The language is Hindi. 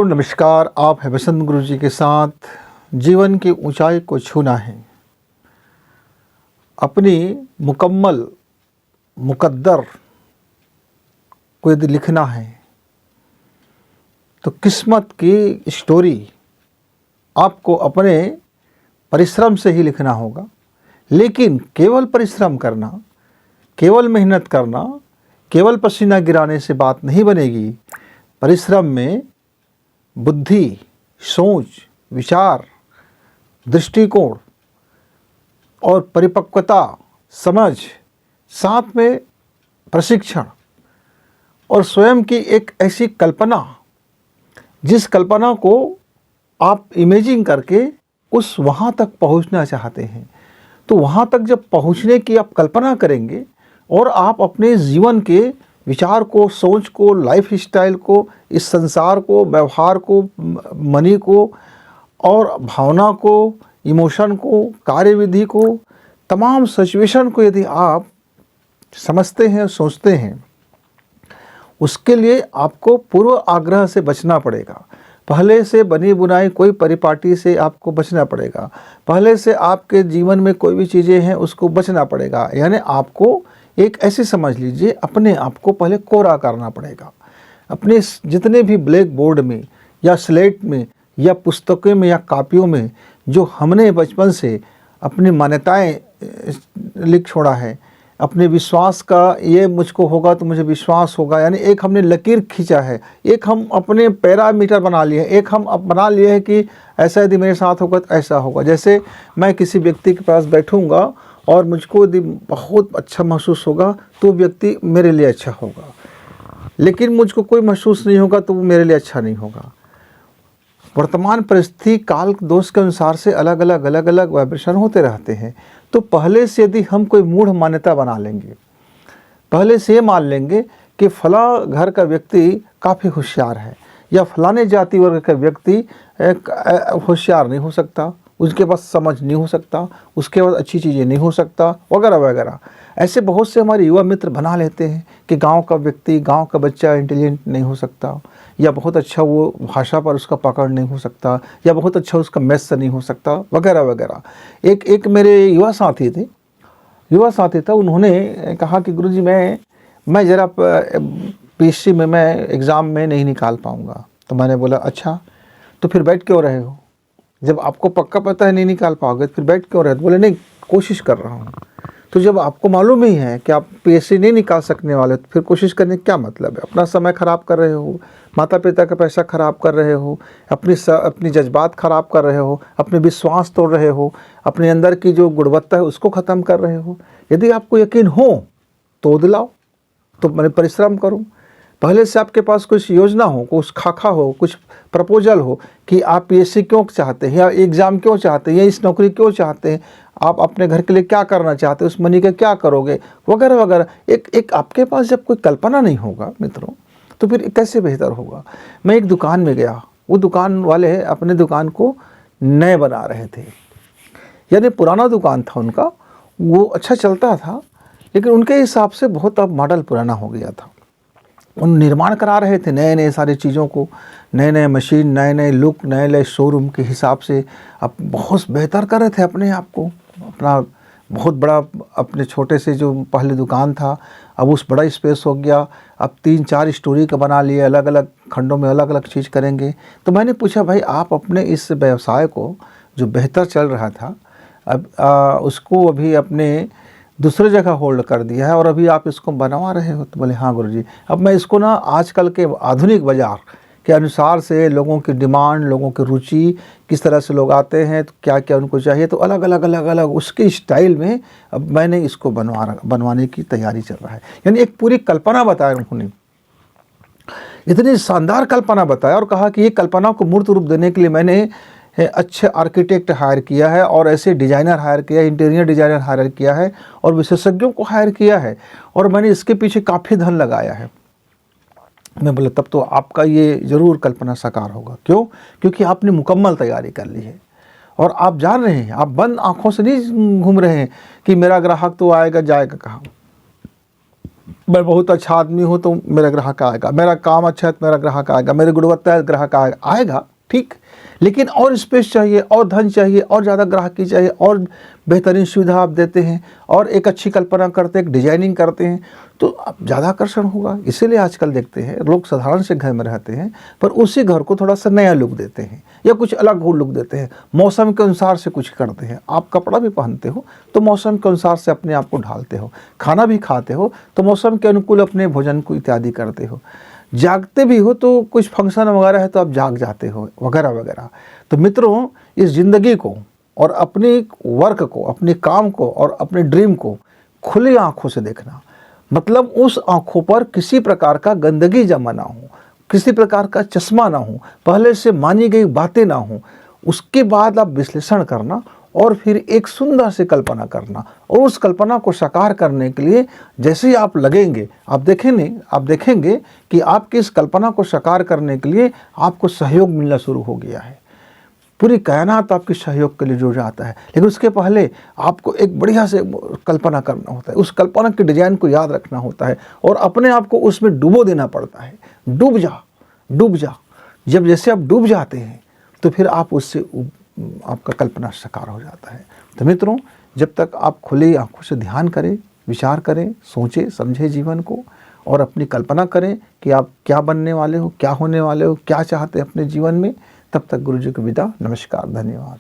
नमस्कार। आप हैं बसंत गुरु जी के साथ। जीवन की ऊंचाई को छूना है, अपनी मुकम्मल मुकद्दर को यदि लिखना है तो किस्मत की स्टोरी आपको अपने परिश्रम से ही लिखना होगा। लेकिन केवल परिश्रम करना, केवल मेहनत करना, केवल पसीना गिराने से बात नहीं बनेगी। परिश्रम में बुद्धि, सोच, विचार, दृष्टिकोण और परिपक्वता, समझ, साथ में प्रशिक्षण और स्वयं की एक ऐसी कल्पना जिस कल्पना को आप इमेजिन करके उस वहाँ तक पहुँचना चाहते हैं। तो वहाँ तक जब पहुँचने की आप कल्पना करेंगे और आप अपने जीवन के विचार को, सोच को, लाइफ स्टाइल को, इस संसार को, व्यवहार को, मनी को और भावना को, इमोशन को, कार्यविधि को, तमाम सिचुएशन को यदि आप समझते हैं, सोचते हैं, उसके लिए आपको पूर्व आग्रह से बचना पड़ेगा। पहले से बनी बुनाई कोई परिपाटी से आपको बचना पड़ेगा। पहले से आपके जीवन में कोई भी चीज़ें हैं उसको बचना पड़ेगा। यानी आपको एक ऐसे समझ लीजिए, अपने आप को पहले कोरा करना पड़ेगा। अपने जितने भी ब्लैक बोर्ड में या स्लेट में या पुस्तकों में या कापियों में जो हमने बचपन से अपनी मान्यताएं लिख छोड़ा है, अपने विश्वास का, ये मुझको होगा तो मुझे विश्वास होगा, यानी एक हमने लकीर खींचा है, एक हम अपने पैरामीटर बना लिए हैं, एक हम अब बना लिए हैं कि ऐसा यदि मेरे साथ होगा तो ऐसा होगा। जैसे मैं किसी व्यक्ति के पास बैठूंगा और मुझको यदि बहुत अच्छा महसूस होगा तो व्यक्ति मेरे लिए अच्छा होगा, लेकिन मुझको कोई महसूस नहीं होगा तो वो मेरे लिए अच्छा नहीं होगा। वर्तमान परिस्थिति काल दोष के अनुसार से अलग अलग वाइब्रेशन होते रहते हैं। तो पहले से यदि हम कोई मूढ़ मान्यता बना लेंगे, पहले से ये मान लेंगे कि फला घर का व्यक्ति काफ़ी होशियार है या फलाने जाति वर्ग का व्यक्ति होशियार नहीं हो सकता, उसके पास समझ नहीं हो सकता, उसके पास अच्छी चीज़ें नहीं हो सकता, वगैरह वगैरह। ऐसे बहुत से हमारे युवा मित्र बना लेते हैं कि गांव का व्यक्ति, गांव का बच्चा इंटेलिजेंट नहीं हो सकता, या बहुत अच्छा वो भाषा पर उसका पकड़ नहीं हो सकता, या बहुत अच्छा उसका मैथ्स नहीं हो सकता, वगैरह वगैरह। एक मेरे युवा साथी था, उन्होंने कहा कि गुरुजी मैं ज़रा पीएससी में मैं एग्ज़ाम में नहीं निकाल पाऊँगा। तो मैंने बोला अच्छा, तो फिर बैठ क्यों रहे हो? जब आपको पक्का पता है नहीं निकाल पाओगे तो फिर बैठ क्यों रहे? तो बोले नहीं, कोशिश कर रहा हूँ। तो जब आपको मालूम ही है कि आप पीएससी नहीं निकाल सकने वाले तो फिर कोशिश करने का क्या मतलब है? अपना समय ख़राब कर रहे हो, माता पिता का पैसा ख़राब कर रहे हो, अपनी जज्बात ख़राब कर रहे हो, अपने विश्वास तोड़ रहे हो, अपने अंदर की जो गुणवत्ता है उसको ख़त्म कर रहे हो। यदि आपको यकीन हो तो दिलाओ, तो मैंने परिश्रम करूँ। पहले से आपके पास कुछ योजना हो, कुछ खाका हो, कुछ प्रपोजल हो कि आप पीएससी क्यों चाहते हैं, या एग्ज़ाम क्यों चाहते हैं, या इस नौकरी क्यों चाहते हैं, आप अपने घर के लिए क्या करना चाहते हैं, उस मनी का क्या करोगे, वगैरह वगैरह। एक आपके पास जब कोई कल्पना नहीं होगा मित्रों, तो फिर कैसे बेहतर होगा। मैं एक दुकान में गया, वो दुकान वाले अपने दुकान को नए बना रहे थे, यानी पुराना दुकान था उनका, वो अच्छा चलता था लेकिन उनके हिसाब से बहुत अब मॉडल पुराना हो गया था। उन निर्माण करा रहे थे नए नए सारी चीज़ों को, नए नए मशीन, नए नए लुक, नए नए शोरूम के हिसाब से अब बहुत बेहतर कर रहे थे अपने आप को। अपना बहुत बड़ा, अपने छोटे से जो पहले दुकान था अब उस बड़ा स्पेस हो गया, अब 3-4 स्टोरी का बना लिए, अलग अलग खंडों में अलग अलग चीज़ करेंगे। तो मैंने पूछा भाई आप अपने इस व्यवसाय को जो बेहतर चल रहा था अब उसको अभी अपने दूसरे जगह होल्ड कर दिया है और अभी आप इसको बनवा रहे हो? तो बोले हाँ गुरुजी, अब मैं इसको ना आजकल के आधुनिक बाज़ार के अनुसार से लोगों की डिमांड, लोगों की रुचि, किस तरह से लोग आते हैं, तो क्या क्या उनको चाहिए, तो अलग अलग उसके स्टाइल में अब मैंने इसको बनवाने की तैयारी चल रहा है। यानी एक पूरी कल्पना बताया उन्होंने, इतनी शानदार कल्पना बताया और कहा कि ये कल्पना को मूर्त रूप देने के लिए मैंने अच्छे आर्किटेक्ट हायर किया है और ऐसे डिज़ाइनर हायर किया है, इंटीरियर डिज़ाइनर हायर किया है और विशेषज्ञों को हायर किया है, और मैंने इसके पीछे काफ़ी धन लगाया है। मैं बोला तब तो आपका ये ज़रूर कल्पना साकार होगा। क्यों? क्योंकि आपने मुकम्मल तैयारी कर ली है और आप जान रहे हैं, आप बंद आँखों से नहीं घूम रहे हैं कि मेरा ग्राहक तो आएगा जाएगा कहाँ। मैं बहुत अच्छा आदमी हूँ तो मेरा ग्राहक आएगा, मेरा काम अच्छा है तो मेरा ग्राहक आएगा, मेरी गुणवत्ता है ग्राहक आएगा, ठीक। लेकिन और स्पेस चाहिए, और धन चाहिए, और ज़्यादा ग्राहकी चाहिए, और बेहतरीन सुविधा आप देते हैं, और एक अच्छी कल्पना करते हैं, एक डिजाइनिंग करते हैं, तो अब ज़्यादा आकर्षण होगा। इसीलिए आजकल देखते हैं लोग साधारण से घर में रहते हैं, पर उसी घर को थोड़ा सा नया लुक देते हैं या कुछ अलग हो लुक देते हैं, मौसम के अनुसार से कुछ करते हैं। आप कपड़ा भी पहनते हो तो मौसम के अनुसार से अपने आप को ढालते हो, खाना भी खाते हो तो मौसम के अनुकूल अपने भोजन को इत्यादि करते हो, जागते भी हो तो कुछ फंक्शन वगैरह है तो आप जाग जाते हो, वगैरह वगैरह। तो मित्रों, इस ज़िंदगी को और अपने वर्क को, अपने काम को और अपने ड्रीम को खुली आंखों से देखना, मतलब उस आंखों पर किसी प्रकार का गंदगी जमा ना हो, किसी प्रकार का चश्मा ना हो, पहले से मानी गई बातें ना हो, उसके बाद आप विश्लेषण करना और फिर एक सुंदर सी कल्पना करना, और उस कल्पना को साकार करने के लिए जैसे ही आप लगेंगे, आप देखेंगे कि आपकी इस कल्पना को साकार करने के लिए आपको सहयोग मिलना शुरू हो गया है। पूरी कायनात आपके सहयोग के लिए जुड़ जाता है। लेकिन उसके पहले आपको एक बढ़िया से कल्पना करना होता है, उस कल्पना के डिजाइन को याद रखना होता है और अपने आप को उसमें डुबो देना पड़ता है। डूब जा, डूब जा। जब जैसे आप डूब जाते हैं तो फिर आप उससे आपका कल्पना साकार हो जाता है। तो मित्रों, जब तक आप खुली आंखों से ध्यान करें, विचार करें, सोचें समझें जीवन को और अपनी कल्पना करें कि आप क्या बनने वाले हो, क्या होने वाले हो, क्या चाहते हैं अपने जीवन में, तब तक गुरु जी को विदा। नमस्कार, धन्यवाद।